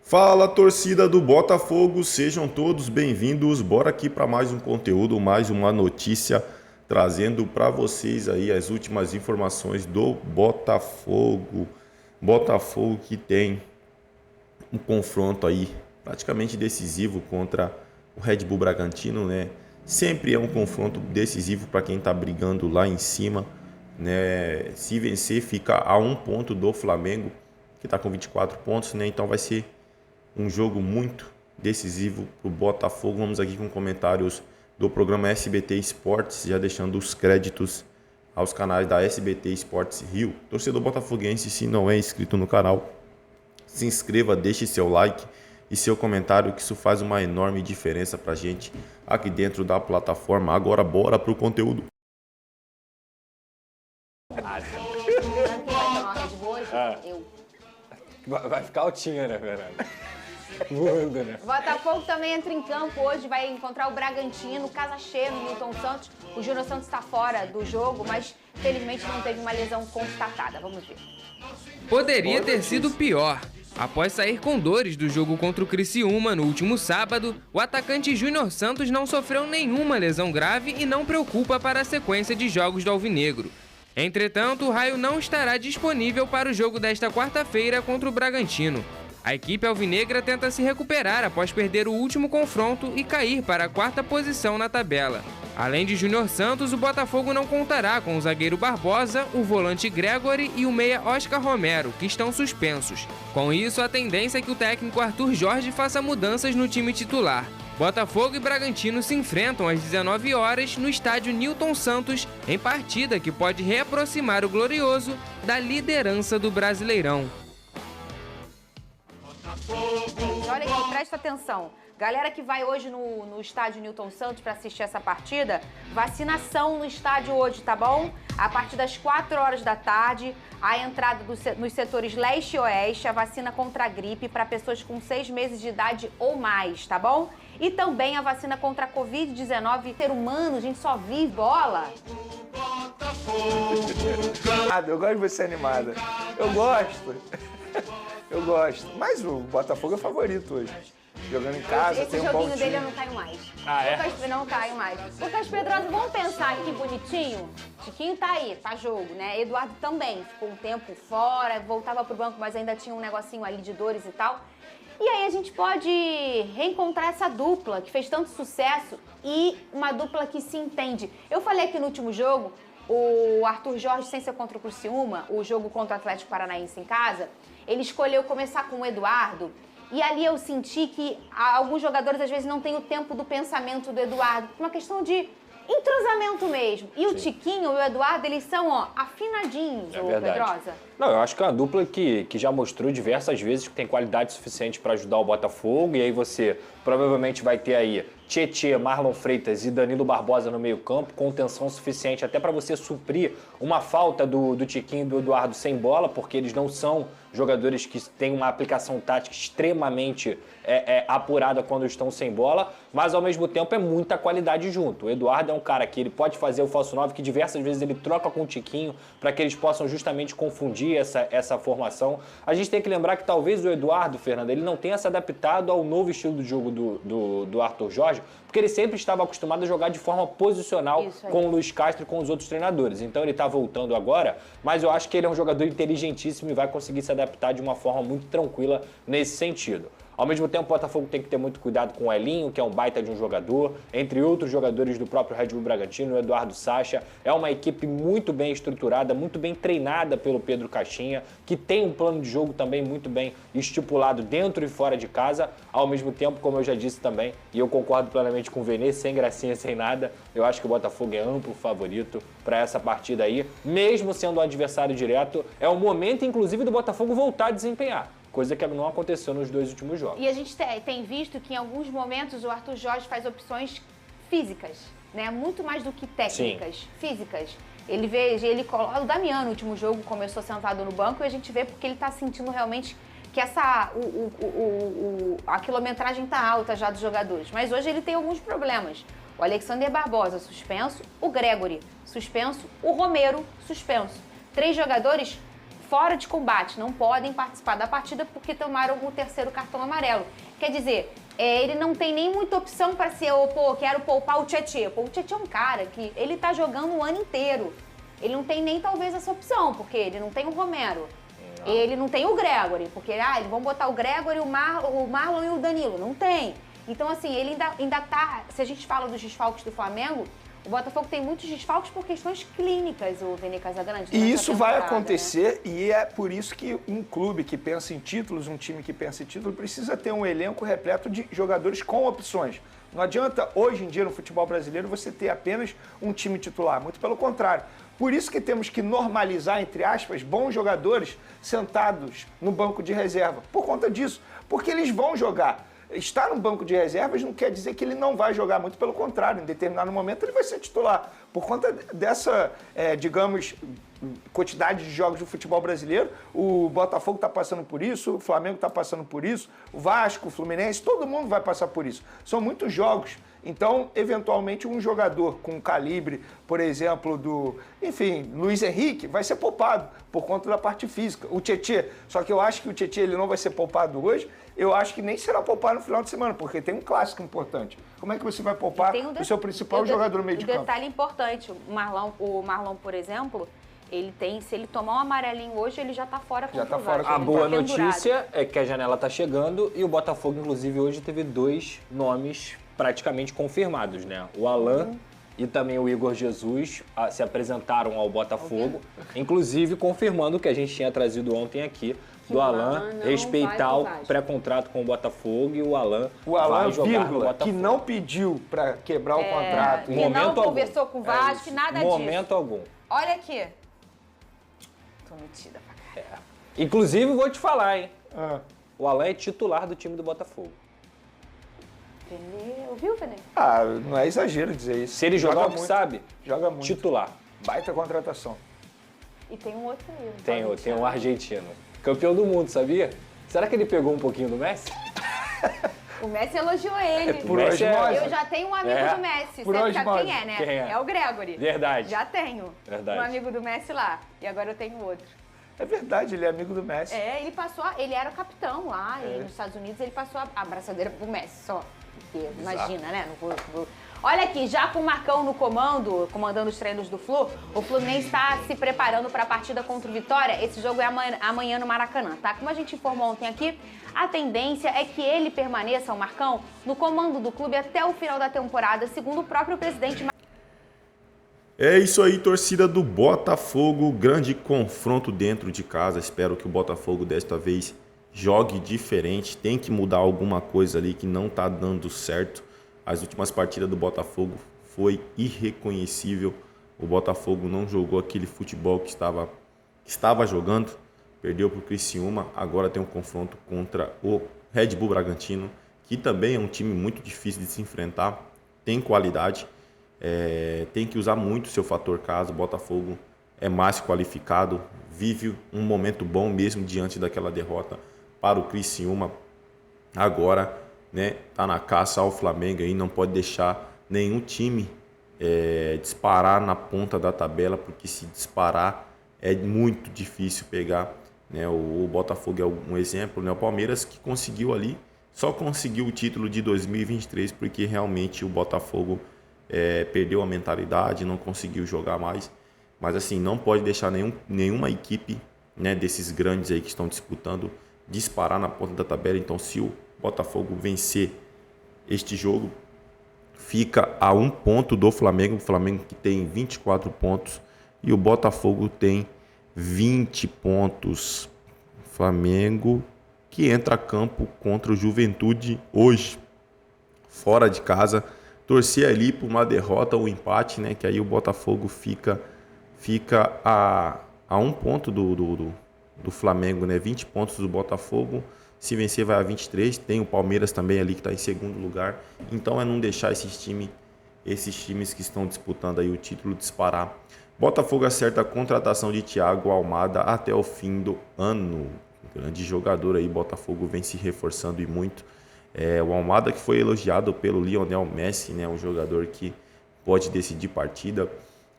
Fala, torcida do Botafogo, sejam todos bem-vindos. Bora aqui para mais um conteúdo, mais uma notícia, trazendo para vocês aí as últimas informações do Botafogo. Botafogo que tem um confronto aí praticamente decisivo contra o Red Bull Bragantino, né? Sempre é um confronto decisivo para quem está brigando lá em cima, né? Se vencer, fica a um ponto do Flamengo, que está com 24 pontos, né? Então vai ser um jogo muito decisivo para o Botafogo. Vamos aqui com comentários do programa SBT Esportes, já deixando os créditos aos canais da SBT Esportes Rio. Torcedor botafoguense, se não é inscrito no canal, se inscreva, deixe seu like e seu comentário, que isso faz uma enorme diferença para a gente aqui dentro da plataforma. Agora bora para o conteúdo. Vai ficar altinha, né, Fernanda? Voando, né? O Botafogo também entra em campo hoje, vai encontrar o Bragantino, casa cheia no Newton Santos. O Júnior Santos está fora do jogo, mas felizmente não teve uma lesão constatada. Vamos ver. Poderia ter sido pior. Após sair com dores do jogo contra o Criciúma no último sábado, o atacante Júnior Santos não sofreu nenhuma lesão grave e não preocupa para a sequência de jogos do Alvinegro. Entretanto, o Raio não estará disponível para o jogo desta quarta-feira contra o Bragantino. A equipe alvinegra tenta se recuperar após perder o último confronto e cair para a quarta posição na tabela. Além de Júnior Santos, o Botafogo não contará com o zagueiro Barbosa, o volante Gregory e o meia Oscar Romero, que estão suspensos. Com isso, a tendência é que o técnico Arthur Jorge faça mudanças no time titular. Botafogo e Bragantino se enfrentam às 19 horas no estádio Newton Santos, em partida que pode reaproximar o Glorioso da liderança do Brasileirão. Gente, olha aqui, presta atenção. Galera que vai hoje no estádio Newton Santos para assistir essa partida, vacinação no estádio hoje, tá bom? A partir das 4 horas da tarde, a entrada nos setores leste e oeste, a vacina contra a gripe para pessoas com 6 meses de idade ou mais, tá bom? E também a vacina contra a Covid-19. Ser humano, a gente só vive bola. Eu gosto de você animada. Eu gosto. Eu gosto. Mas o Botafogo é favorito hoje. Jogando em casa, esse tem um bom joguinho dele eu time. não caio mais. Ah, é? Não caio mais. Lucas Pedrosa, vamos pensar aqui bonitinho? Tiquinho tá aí, tá jogo, né? Eduardo também ficou um tempo fora, voltava pro banco, mas ainda tinha um negocinho ali de dores e tal. E aí a gente pode reencontrar essa dupla que fez tanto sucesso e uma dupla que se entende. Eu falei aqui no último jogo, o Arthur Jorge, sem ser contra o Criciúma, o jogo contra o Atlético Paranaense em casa, ele escolheu começar com o Eduardo. E ali eu senti que alguns jogadores às vezes não têm o tempo do pensamento do Eduardo, por uma questão de entrosamento mesmo. E o Tiquinho e o Eduardo, eles são, afinadinhos, É ô verdade. Pedrosa. Não, eu acho que é uma dupla que já mostrou diversas vezes que tem qualidade suficiente para ajudar o Botafogo, e aí você provavelmente vai ter aí Tietê, Marlon Freitas e Danilo Barbosa no meio-campo, contenção suficiente até para você suprir uma falta do Tiquinho e do Eduardo sem bola, porque eles não são jogadores que têm uma aplicação tática extremamente apurada quando estão sem bola, mas ao mesmo tempo é muita qualidade junto. O Eduardo é um cara que ele pode fazer o falso 9, que diversas vezes ele troca com o Tiquinho para que eles possam justamente confundir essa formação. A gente tem que lembrar que talvez o Eduardo, Fernanda, ele não tenha se adaptado ao novo estilo de jogo do Arthur Jorge, porque ele sempre estava acostumado a jogar de forma posicional com o Luiz Castro e com os outros treinadores. Então ele está voltando agora, mas eu acho que ele é um jogador inteligentíssimo e vai conseguir se adaptar de uma forma muito tranquila nesse sentido. Ao mesmo tempo, o Botafogo tem que ter muito cuidado com o Elinho, que é um baita de um jogador, entre outros jogadores do próprio Red Bull Bragantino, o Eduardo Sacha. É uma equipe muito bem estruturada, muito bem treinada pelo Pedro Caixinha, que tem um plano de jogo também muito bem estipulado dentro e fora de casa. Ao mesmo tempo, como eu já disse também, e eu concordo plenamente com o Vene, sem gracinha, sem nada, eu acho que o Botafogo é amplo favorito para essa partida aí. Mesmo sendo um adversário direto, é o momento, inclusive, do Botafogo voltar a desempenhar. Coisa que não aconteceu nos 2 últimos jogos. E a gente tem visto que em alguns momentos o Arthur Jorge faz opções físicas, né? Muito mais do que técnicas, físicas. Ele coloca o Damiano no último jogo, começou sentado no banco, e a gente vê porque ele está sentindo realmente que a quilometragem está alta já dos jogadores. Mas hoje ele tem alguns problemas. O Alexander Barbosa suspenso, o Gregory suspenso, o Romero suspenso. 3 jogadores fora de combate, não podem participar da partida porque tomaram o 3º cartão amarelo. Quer dizer, ele não tem nem muita opção para ser, quero poupar o Tietê. O Tietê é um cara que ele tá jogando o ano inteiro. Ele não tem nem talvez essa opção, porque ele não tem o Romero. Ele não tem o Gregory, porque eles vão botar o Gregory, o Marlon e o Danilo. Não tem. Então, assim, ele ainda tá... Se a gente fala dos desfalques do Flamengo, o Botafogo tem muitos desfalques por questões clínicas, o Vene Casagrande. E isso vai acontecer, né? E é por isso que um clube que pensa em títulos, um time que pensa em título, precisa ter um elenco repleto de jogadores com opções. Não adianta, hoje em dia, no futebol brasileiro, você ter apenas um time titular. Muito pelo contrário. Por isso que temos que normalizar, entre aspas, bons jogadores sentados no banco de reserva. Por conta disso. Porque eles vão jogar. Estar no banco de reservas não quer dizer que ele não vai jogar, muito pelo contrário, em determinado momento ele vai ser titular. Por conta dessa, digamos, quantidade de jogos do futebol brasileiro, o Botafogo está passando por isso, o Flamengo está passando por isso, o Vasco, o Fluminense, todo mundo vai passar por isso. São muitos jogos. Então, eventualmente, um jogador com calibre, por exemplo, Luiz Henrique, vai ser poupado por conta da parte física. O Tietê, só que eu acho que o Tietê ele não vai ser poupado hoje, eu acho que nem será poupado no final de semana, porque tem um clássico importante. Como é que você vai poupar o seu principal jogador no meio de campo? Detalhe importante, o Marlon, por exemplo, se ele tomar um amarelinho hoje, ele já está fora contra o Vasco. A boa notícia é que a janela está chegando e o Botafogo, inclusive, hoje teve 2 nomes praticamente confirmados, né? O Alan e também o Igor Jesus se apresentaram ao Botafogo, inclusive confirmando o que a gente tinha trazido ontem aqui, do Alan respeitar o pré-contrato com o Botafogo e o Alan vai jogar no Botafogo. Que não pediu para quebrar o contrato. Que não conversou com o Vasco, nada disso. Momento algum. Olha aqui. Tô metida pra caralho. Inclusive, vou te falar, hein? O Alan é titular do time do Botafogo. Ouviu, Fernando? Não é exagero dizer isso. Se ele jogar o que sabe, joga muito. Titular. Baita contratação. E tem um outro aí. Tem um argentino. Campeão do mundo, sabia? Será que ele pegou um pouquinho do Messi? O Messi elogiou ele. Por osmose. Eu já tenho um amigo do Messi. Por Você sabe osmose. quem é, né? Quem é? É o Gregory. Verdade. Já tenho. Verdade. Um amigo do Messi lá. E agora eu tenho outro. É verdade, ele é amigo do Messi. Ele era o capitão lá e nos Estados Unidos, ele passou a abraçadeira pro Messi só. Porque, imagina, né? Olha aqui, já com o Marcão no comandando os treinos do Flu, o Fluminense está se preparando para a partida contra o Vitória. Esse jogo é amanhã no Maracanã, tá? Como a gente informou ontem aqui, a tendência é que ele permaneça, o Marcão, no comando do clube até o final da temporada, segundo o próprio presidente. É isso aí, torcida do Botafogo, grande confronto dentro de casa. Espero que o Botafogo desta vez jogue diferente, tem que mudar alguma coisa ali que não tá dando certo. As últimas partidas do Botafogo foi irreconhecível. O Botafogo não jogou aquele futebol que estava jogando, perdeu para o Criciúma. Agora tem um confronto contra o Red Bull Bragantino, que também é um time muito difícil de se enfrentar, tem qualidade. Tem que usar muito o seu fator casa. O Botafogo é mais qualificado, vive um momento bom mesmo diante daquela derrota para o Criciúma. Agora, né, tá na caça ao Flamengo aí, não pode deixar nenhum time disparar na ponta da tabela, porque se disparar é muito difícil pegar, né? O Botafogo é um exemplo, né? O Palmeiras que conseguiu ali, só conseguiu o título de 2023 porque realmente o Botafogo perdeu a mentalidade, não conseguiu jogar mais. Mas assim, não pode deixar nenhuma equipe, né, desses grandes aí que estão disputando disparar na ponta da tabela. Então, se o Botafogo vencer este jogo, fica a 1 ponto do Flamengo. O Flamengo que tem 24 pontos e o Botafogo tem 20 pontos. Flamengo que entra a campo contra o Juventude hoje, fora de casa. Torcer ali por uma derrota ou um empate, né? Que aí o Botafogo fica a 1 ponto do Flamengo, né? 20 pontos do Botafogo. Se vencer vai a 23. Tem o Palmeiras também ali que está em segundo lugar. Então é não deixar esses times que estão disputando aí o título disparar. Botafogo acerta a contratação de Thiago Almada até o fim do ano. Grande jogador aí, Botafogo vem se reforçando e muito. O Almada que foi elogiado pelo Lionel Messi, né? Um jogador que pode decidir partida.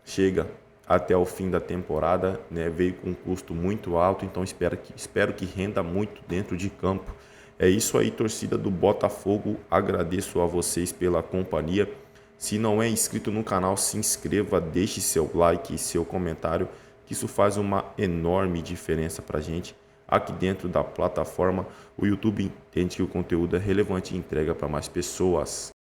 Chega até o fim da temporada, né? Veio com um custo muito alto, então espero que renda muito dentro de campo. É isso aí, torcida do Botafogo, agradeço a vocês pela companhia. Se não é inscrito no canal, se inscreva, deixe seu like e seu comentário, que isso faz uma enorme diferença para a gente. Aqui dentro da plataforma, o YouTube entende que o conteúdo é relevante e entrega para mais pessoas.